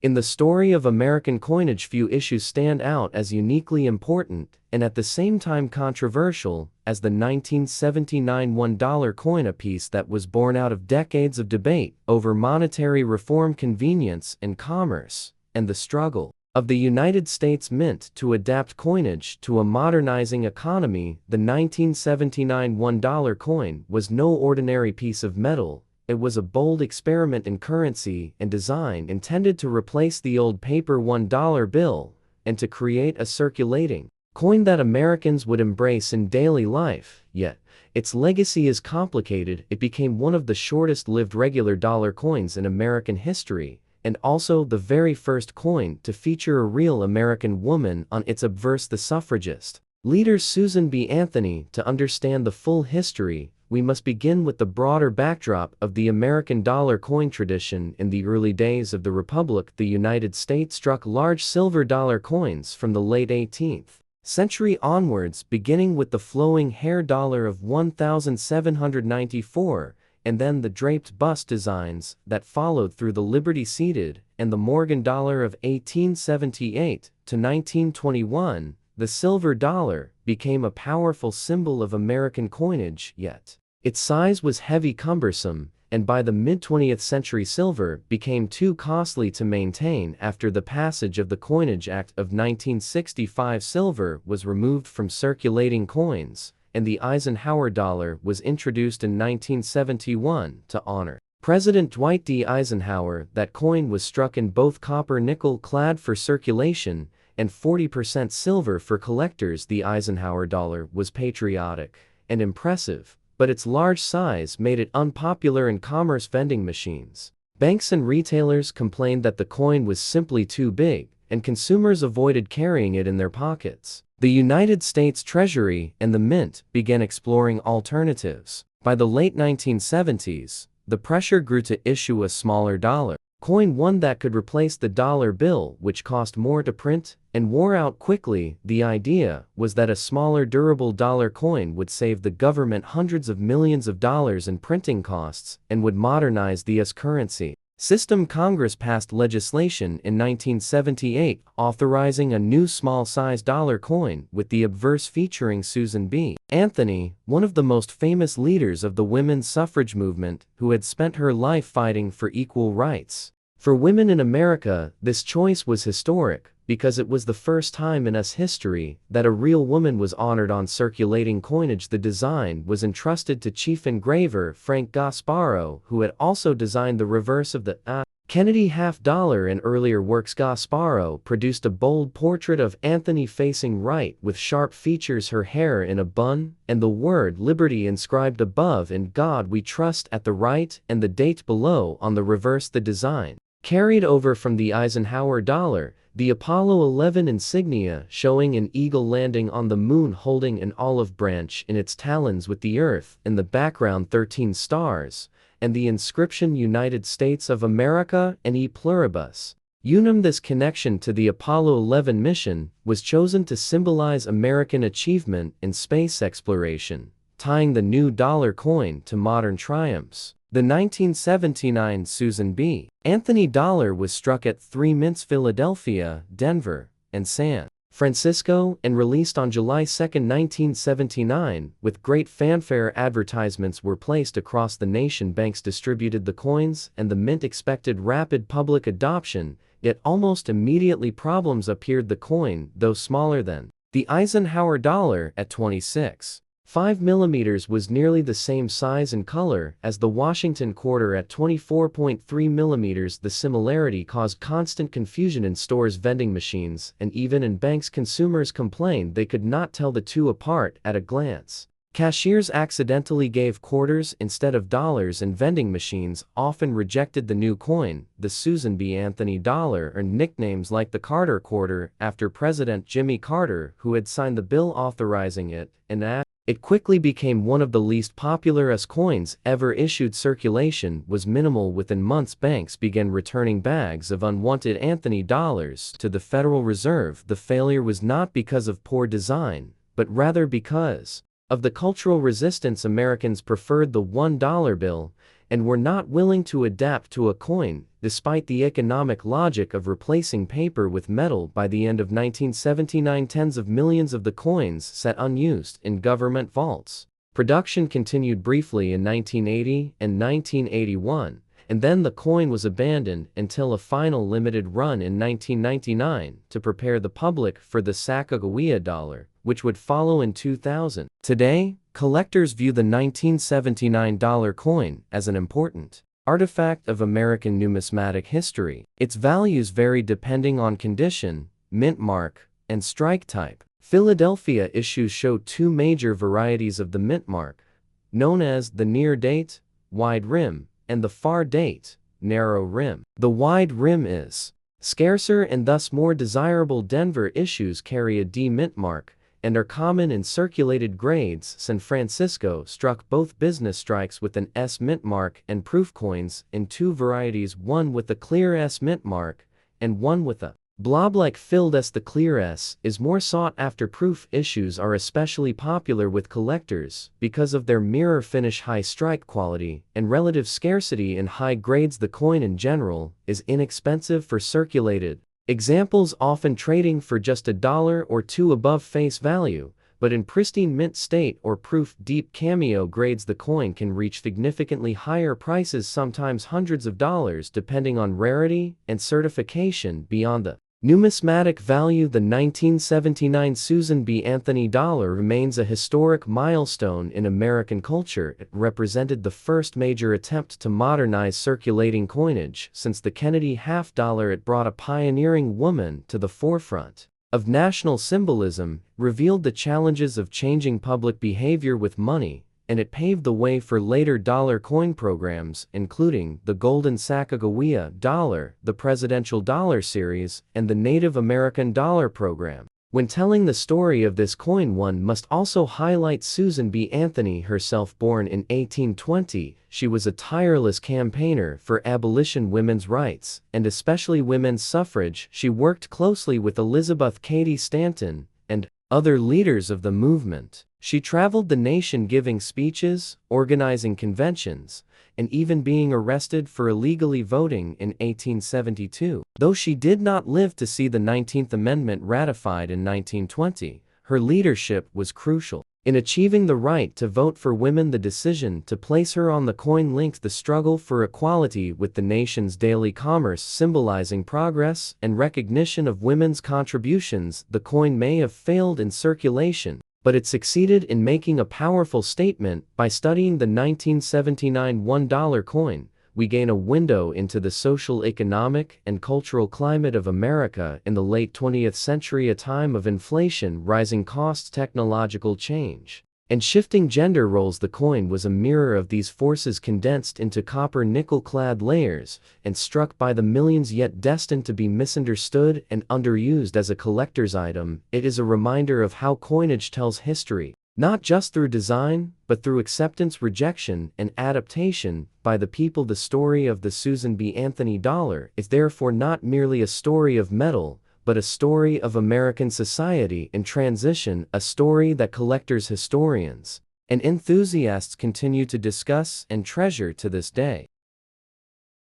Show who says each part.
Speaker 1: In the story of American coinage, few issues stand out as uniquely important and at the same time controversial as the 1979 $1 coin, a piece that was born out of decades of debate over monetary reform, convenience, and commerce, and the struggle of the United States Mint to adapt coinage to a modernizing economy. The 1979 $1 coin was no ordinary piece of metal. It was a bold experiment in currency and design intended to replace the old paper $1 bill and to create a circulating coin that Americans would embrace in daily life. Yet, its legacy is complicated. It became one of the shortest-lived regular dollar coins in American history, and also the very first coin to feature a real American woman on its obverse, the suffragist leader Susan B. Anthony. To understand the full history, we must begin with the broader backdrop of the American dollar coin tradition. In the early days of the Republic, the United States struck large silver dollar coins from the late 18th century onwards, beginning with the flowing hair dollar of 1794, and then the draped bust designs that followed through the Liberty seated and the Morgan dollar of 1878 to 1921. The silver dollar became a powerful symbol of American coinage, yet its size was heavy, cumbersome, and by the mid-20th century silver became too costly to maintain. After the passage of the Coinage Act of 1965, silver was removed from circulating coins, and the Eisenhower dollar was introduced in 1971 to honor President Dwight D. Eisenhower. That coin was struck in both copper nickel clad for circulation and 40% silver for collectors. The Eisenhower dollar was patriotic and impressive, but its large size made it unpopular in commerce vending machines. Banks and retailers complained that the coin was simply too big, and consumers avoided carrying it in their pockets. The United States Treasury and the Mint began exploring alternatives. By the late 1970s, the pressure grew to issue a smaller dollar coin, one that could replace the dollar bill, which cost more to print and wore out quickly. The idea was that a smaller, durable dollar coin would save the government hundreds of millions of dollars in printing costs and would modernize the U.S. currency system. Congress passed legislation in 1978 authorizing a new small-size dollar coin with the obverse featuring Susan B. Anthony, one of the most famous leaders of the women's suffrage movement, who had spent her life fighting for equal rights for women in America. This choice was historic because it was the first time in U.S. history that a real woman was honored on circulating coinage. The design was entrusted to chief engraver Frank Gasparro, who had also designed the reverse of the Kennedy half-dollar in earlier works. Gasparro produced a bold portrait of Anthony facing right with sharp features, her hair in a bun, and the word Liberty inscribed above, "In God We Trust" at the right, and the date below on the reverse. The design carried over from the Eisenhower dollar, the Apollo 11 insignia showing an eagle landing on the moon holding an olive branch in its talons with the Earth in the background, 13 stars, and the inscription United States of America and E Pluribus Unum. This connection to the Apollo 11 mission was chosen to symbolize American achievement in space exploration, tying the new dollar coin to modern triumphs. The 1979 Susan B. Anthony dollar was struck at 3 mints: Philadelphia, Denver, and San Francisco, and released on July 2, 1979. With great fanfare, advertisements were placed across the nation. Banks distributed the coins, and the Mint expected rapid public adoption, yet almost immediately problems appeared. The coin, though smaller than the Eisenhower dollar at 26.5 mm, was nearly the same size and color as the Washington quarter at 24.3 mm. The similarity caused constant confusion in stores, vending machines, and even in banks. Consumers complained they could not tell the two apart at a glance. Cashiers accidentally gave quarters instead of dollars, and vending machines often rejected the new coin. The Susan B. Anthony dollar earned nicknames like the Carter quarter after President Jimmy Carter, who had signed the bill authorizing it, and it quickly became one of the least popular U.S. coins ever issued. Circulation was minimal. Within months, banks began returning bags of unwanted Anthony dollars to the Federal Reserve. The failure was not because of poor design, but rather because of the cultural resistance. Americans preferred the $1 bill, and were not willing to adapt to a coin, despite the economic logic of replacing paper with metal. By the end of 1979, tens of millions of the coins sat unused in government vaults. Production continued briefly in 1980 and 1981, and then the coin was abandoned until a final limited run in 1999 to prepare the public for the Sacagawea dollar, which would follow in 2000. Today, collectors view the 1979 dollar coin as an important artifact of American numismatic history. Its values vary depending on condition, mint mark, and strike type. Philadelphia issues show two major varieties of the mint mark, known as the near date, wide rim, and the far date, narrow rim. The wide rim is scarcer and thus more desirable. Denver issues carry a D mint mark and are common in circulated grades. San Francisco struck both business strikes with an S mint mark and proof coins in two varieties, one with a clear S mint mark and one with a blob-like filled S. The clear S is more sought after. Proof issues are especially popular with collectors because of their mirror finish, high strike quality, and relative scarcity in high grades. The coin in general is inexpensive for circulated examples, often trading for just $1 or $2 above face value, but in pristine mint state or proof deep cameo grades the coin can reach significantly higher prices, sometimes hundreds of dollars, depending on rarity and certification. Beyond the numismatic value, the 1979 Susan B. Anthony dollar remains a historic milestone in American culture. It represented the first major attempt to modernize circulating coinage since the Kennedy half dollar. It brought a pioneering woman to the forefront of national symbolism, revealed the challenges of changing public behavior with money, and it paved the way for later dollar coin programs, including the Golden Sacagawea dollar, the Presidential Dollar Series, and the Native American Dollar Program. When telling the story of this coin, one must also highlight Susan B. Anthony herself. Born in 1820, she was a tireless campaigner for abolition, women's rights, and especially women's suffrage. She worked closely with Elizabeth Cady Stanton and other leaders of the movement. She traveled the nation giving speeches, organizing conventions, and even being arrested for illegally voting in 1872. Though she did not live to see the 19th Amendment ratified in 1920, her leadership was crucial in achieving the right to vote for women. The decision to place her on the coin linked the struggle for equality with the nation's daily commerce, symbolizing progress and recognition of women's contributions. The coin may have failed in circulation, but it succeeded in making a powerful statement. By studying the 1979 $1 coin, we gain a window into the social, economic, and cultural climate of America in the late 20th century, a time of inflation, rising costs, technological change, and shifting gender roles. The coin was a mirror of these forces, condensed into copper nickel-clad layers and struck by the millions, yet destined to be misunderstood and underused as a collector's item. It is a reminder of how coinage tells history, not just through design, but through acceptance, rejection, and adaptation by the people. The story of the Susan B. Anthony dollar is therefore not merely a story of metal, but a story of American society in transition, a story that collectors, historians, and enthusiasts continue to discuss and treasure to this day.